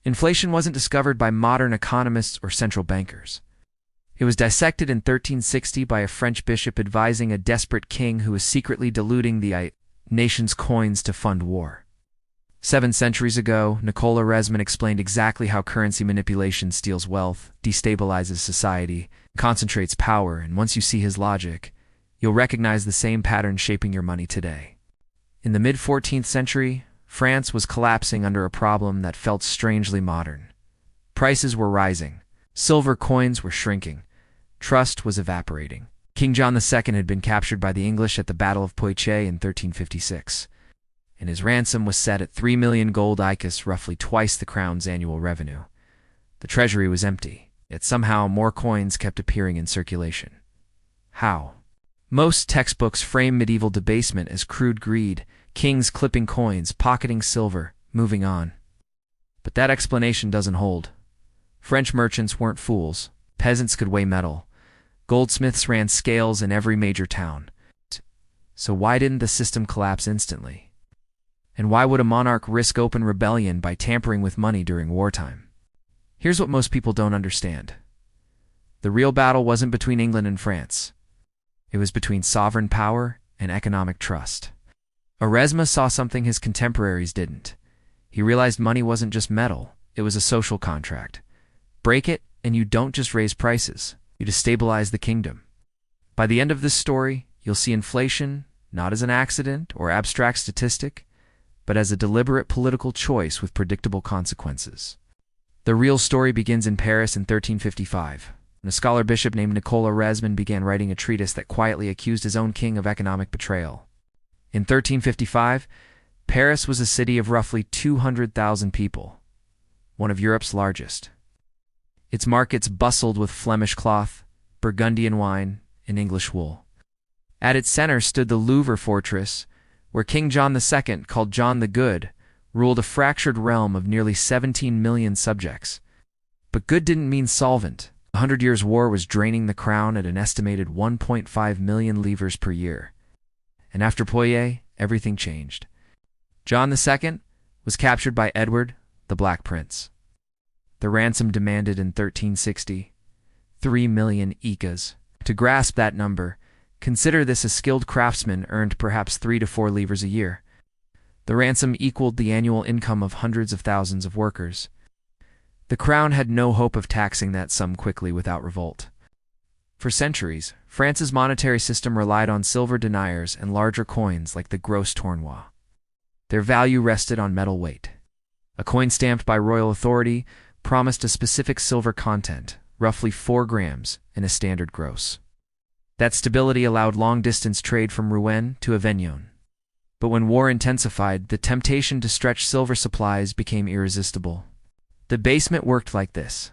Inflation wasn't discovered by modern economists or central bankers. It was dissected in 1360 by a French bishop advising a desperate king who was secretly diluting the nation's coins to fund war. 7 centuries ago, Nicole Oresme explained exactly how currency manipulation steals wealth, destabilizes society, concentrates power, and once you see his logic, you'll recognize the same pattern shaping your money today. In the mid-14th century, France was collapsing under a problem that felt strangely modern. Prices were rising, silver coins were shrinking, trust was evaporating. King John II had been captured by the English at the Battle of Poitiers in 1356, and his ransom was set at 3 million gold icus, roughly twice the crown's annual revenue. The treasury was empty, yet somehow more coins kept appearing in circulation. How? Most textbooks frame medieval debasement as crude greed, kings clipping coins, pocketing silver, moving on. But that explanation doesn't hold. French merchants weren't fools. Peasants could weigh metal. Goldsmiths ran scales in every major town. So why didn't the system collapse instantly? And why would a monarch risk open rebellion by tampering with money during wartime? Here's what most people don't understand. The real battle wasn't between England and France. It was between sovereign power and economic trust. Oresme saw something his contemporaries didn't. He realized money wasn't just metal, it was a social contract. Break it, and you don't just raise prices, you destabilize the kingdom. By the end of this story, you'll see inflation not as an accident or abstract statistic, but as a deliberate political choice with predictable consequences. The real story begins in Paris in 1355, when a scholar bishop named Nicole Oresme began writing a treatise that quietly accused his own king of economic betrayal. In 1355, Paris was a city of roughly 200,000 people, one of Europe's largest. Its markets bustled with Flemish cloth, Burgundian wine, and English wool. At its center stood the Louvre fortress, where King John II, called John the Good, ruled a fractured realm of nearly 17 million subjects. But good didn't mean solvent. The 100 Years' War was draining the crown at an estimated 1.5 million livres per year. And after Poitiers, everything changed. John II was captured by Edward, the Black Prince. The ransom demanded in 1360, 3 million icus. To grasp that number, consider this: a skilled craftsman earned perhaps 3 to 4 livres a year. The ransom equaled the annual income of hundreds of thousands of workers. The crown had no hope of taxing that sum quickly without revolt. For centuries, France's monetary system relied on silver deniers and larger coins like the gros tournois. Their value rested on metal weight. A coin stamped by royal authority promised a specific silver content, roughly 4 grams, in a standard gross. That stability allowed long-distance trade from Rouen to Avignon. But when war intensified, the temptation to stretch silver supplies became irresistible. Debasement worked like this.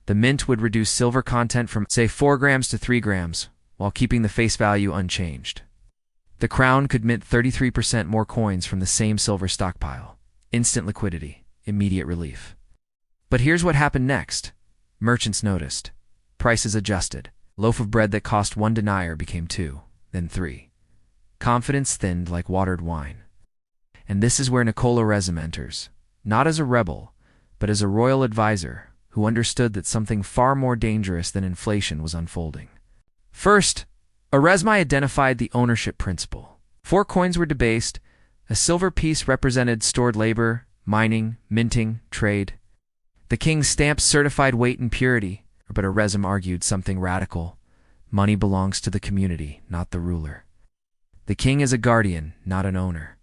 The mint would reduce silver content from, say, 4 grams to 3 grams, while keeping the face value unchanged. The crown could mint 33% more coins from the same silver stockpile. Instant liquidity, immediate relief. But here's what happened next. Merchants noticed. Prices adjusted. A loaf of bread that cost 1 denier became 2, then 3. Confidence thinned like watered wine. And this is where Nicole Oresme enters, not as a rebel, but as a royal advisor who understood that something far more dangerous than inflation was unfolding. First, Oresme identified the ownership principle. 4 coins were debased. A silver piece represented stored labor, mining, minting, trade. The king's stamp certified weight and purity, but Oresme argued something radical. Money belongs to the community, not the ruler. The king is a guardian, not an owner.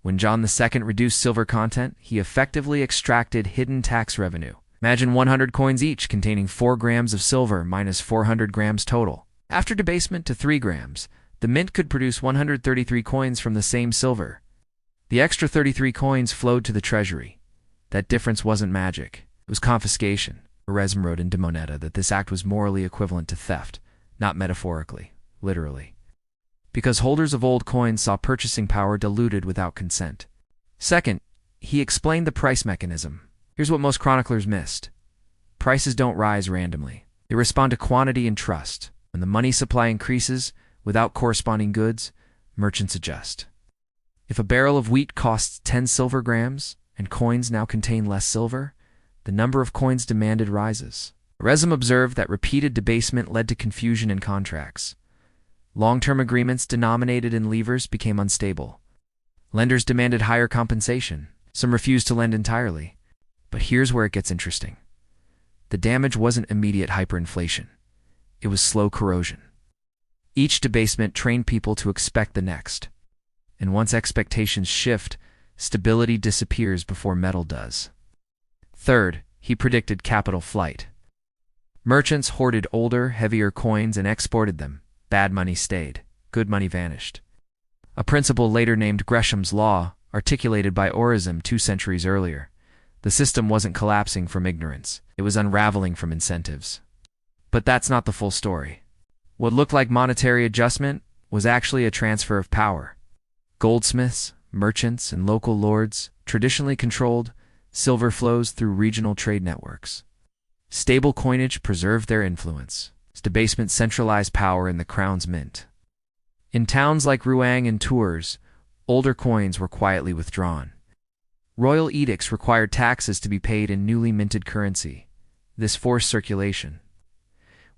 When John II reduced silver content, he effectively extracted hidden tax revenue. Imagine 100 coins each containing 4 grams of silver minus 400 grams total. After debasement to 3 grams, the mint could produce 133 coins from the same silver. The extra 33 coins flowed to the treasury. That difference wasn't magic. It was confiscation. Oresme wrote in De Moneta that this act was morally equivalent to theft, not metaphorically, literally. Because holders of old coins saw purchasing power diluted without consent. Second, he explained the price mechanism. Here's what most chroniclers missed. Prices don't rise randomly. They respond to quantity and trust. When the money supply increases, without corresponding goods, merchants adjust. If a barrel of wheat costs 10 silver grams, and coins now contain less silver, the number of coins demanded rises. Oresme observed that repeated debasement led to confusion in contracts. Long-term agreements denominated in livres became unstable. Lenders demanded higher compensation. Some refused to lend entirely. But here's where it gets interesting. The damage wasn't immediate hyperinflation. It was slow corrosion. Each debasement trained people to expect the next. And once expectations shift, stability disappears before metal does. Third, he predicted capital flight. Merchants hoarded older, heavier coins and exported them. Bad money stayed. Good money vanished. A principle later named Gresham's Law, articulated by Oresme 2 centuries earlier. The system wasn't collapsing from ignorance. It was unraveling from incentives. But that's not the full story. What looked like monetary adjustment was actually a transfer of power. Goldsmiths, merchants, and local lords traditionally controlled silver flows through regional trade networks. Stable coinage preserved their influence. Debasement centralized power in the crown's mint. In towns like Rouen and Tours, older coins were quietly withdrawn. Royal edicts required taxes to be paid in newly minted currency. This forced circulation.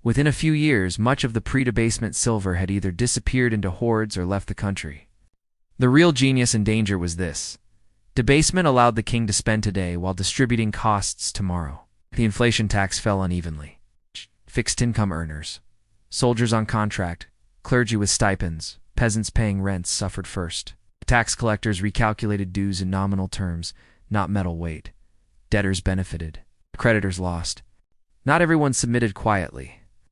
Within a few years, much of the pre-debasement silver had either disappeared into hoards or left the country. The real genius and danger was this. Debasement allowed the king to spend today while distributing costs tomorrow. The inflation tax fell unevenly. Fixed income earners, soldiers on contract, clergy with stipends, peasants paying rents suffered first. Tax collectors recalculated dues in nominal terms, not metal weight. Debtors benefited. Creditors lost. Not everyone submitted quietly.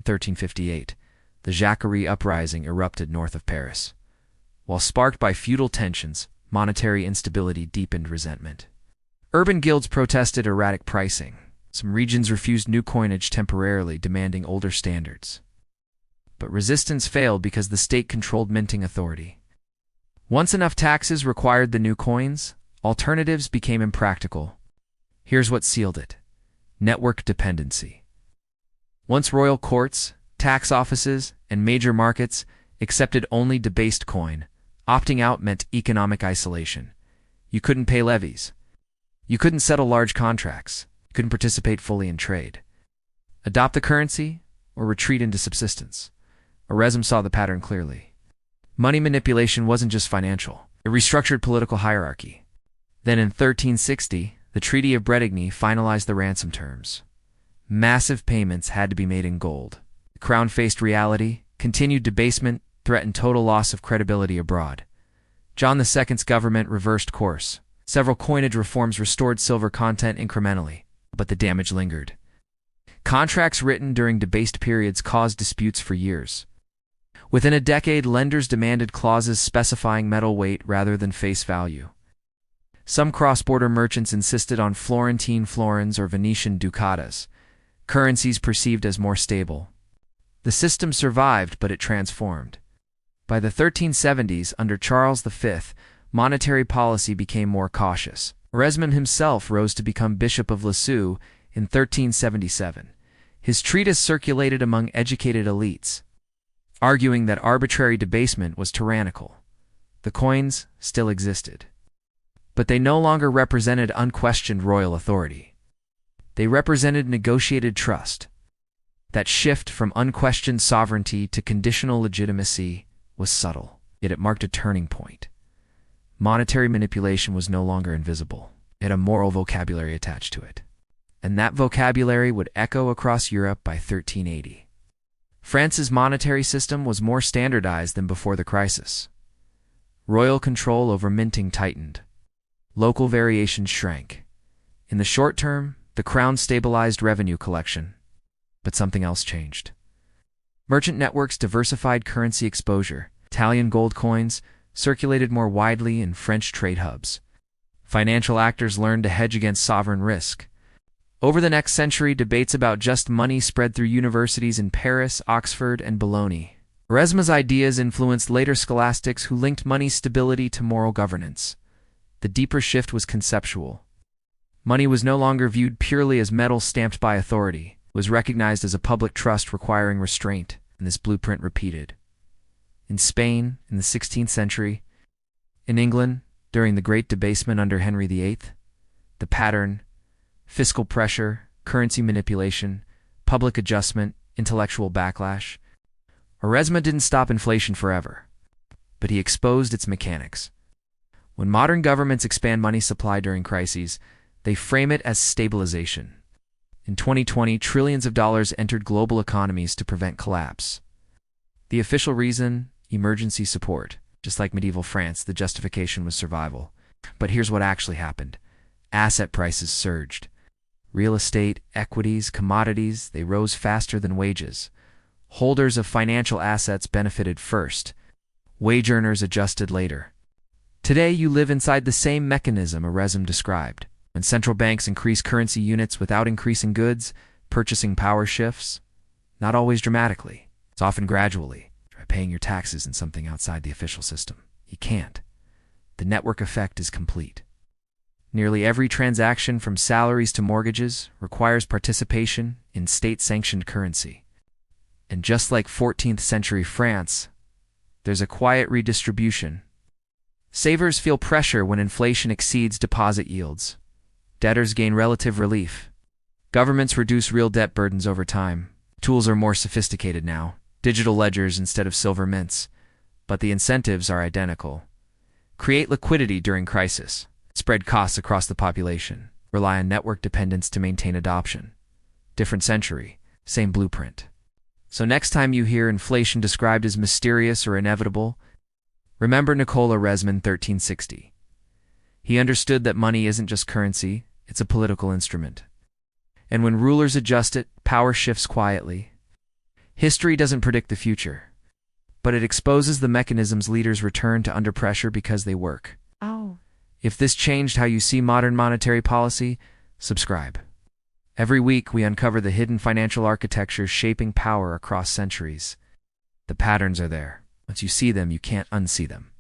In 1358, the Jacquerie uprising erupted north of Paris. While sparked by feudal tensions, monetary instability deepened resentment. Urban guilds protested erratic pricing. Some regions refused new coinage temporarily, demanding older standards. But resistance failed because the state controlled minting authority. Once enough taxes required the new coins, alternatives became impractical. Here's what sealed it. Network dependency. Once royal courts, tax offices, and major markets accepted only debased coin, opting out meant economic isolation. You couldn't pay levies. You couldn't settle large contracts. You couldn't participate fully in trade. Adopt the currency or retreat into subsistence. Oresme saw the pattern clearly. Money manipulation wasn't just financial. It restructured political hierarchy. Then in 1360, the Treaty of Bretigny finalized the ransom terms. Massive payments had to be made in gold. The crown faced reality. Continued debasement threatened total loss of credibility abroad. John II's government reversed course. Several coinage reforms restored silver content incrementally, but the damage lingered. Contracts written during debased periods caused disputes for years. Within a decade, lenders demanded clauses specifying metal weight rather than face value. Some cross-border merchants insisted on Florentine florins or Venetian ducatas, currencies perceived as more stable. The system survived, but it transformed. By the 1370s, under Charles V, monetary policy became more cautious. Oresme himself rose to become Bishop of Lisieux in 1377. His treatise circulated among educated elites, arguing that arbitrary debasement was tyrannical. The coins still existed, but they no longer represented unquestioned royal authority. They represented negotiated trust. That shift from unquestioned sovereignty to conditional legitimacy was subtle, yet it marked a turning point. Monetary manipulation was no longer invisible. It had a moral vocabulary attached to it. And that vocabulary would echo across Europe by 1380. France's monetary system was more standardized than before the crisis. Royal control over minting tightened. Local variations shrank. In the short term, the crown stabilized revenue collection. But something else changed. Merchant networks diversified currency exposure. Italian gold coins circulated more widely in French trade hubs. Financial actors learned to hedge against sovereign risk. Over the next century, debates about just money spread through universities in Paris, Oxford, and Bologna. Oresme's ideas influenced later scholastics who linked money's stability to moral governance. The deeper shift was conceptual. Money was no longer viewed purely as metal stamped by authority. It was recognized as a public trust requiring restraint, and this blueprint repeated. In Spain, in the 16th century, in England, during the Great Debasement under Henry VIII, the pattern fiscal pressure, currency manipulation, public adjustment, intellectual backlash. Oresme didn't stop inflation forever, but he exposed its mechanics. When modern governments expand money supply during crises, they frame it as stabilization. In 2020, trillions of dollars entered global economies to prevent collapse. The official reason? Emergency support. Just like medieval France, the justification was survival. But here's what actually happened. Asset prices surged. Real estate, equities, commodities, they rose faster than wages. Holders of financial assets benefited first. Wage earners adjusted later. Today, you live inside the same mechanism Oresme described. When central banks increase currency units without increasing goods, purchasing power shifts. Not always dramatically. It's often gradually. Try paying your taxes in something outside the official system. You can't. The network effect is complete. Nearly every transaction from salaries to mortgages requires participation in state-sanctioned currency. And just like 14th century France, there's a quiet redistribution. Savers feel pressure when inflation exceeds deposit yields. Debtors gain relative relief. Governments reduce real debt burdens over time. Tools are more sophisticated now, digital ledgers instead of silver mints, but the incentives are identical. Create liquidity during crisis. Spread costs across the population. Rely on network dependence to maintain adoption. Different century, same blueprint. So next time you hear inflation described as mysterious or inevitable, remember Nicole Oresme in 1360. He understood that money isn't just currency, it's a political instrument. And when rulers adjust it, power shifts quietly. History doesn't predict the future, but it exposes the mechanisms leaders return to under pressure because they work. If this changed how you see modern monetary policy, subscribe. Every week, we uncover the hidden financial architectures shaping power across centuries. The patterns are there. Once you see them, you can't unsee them.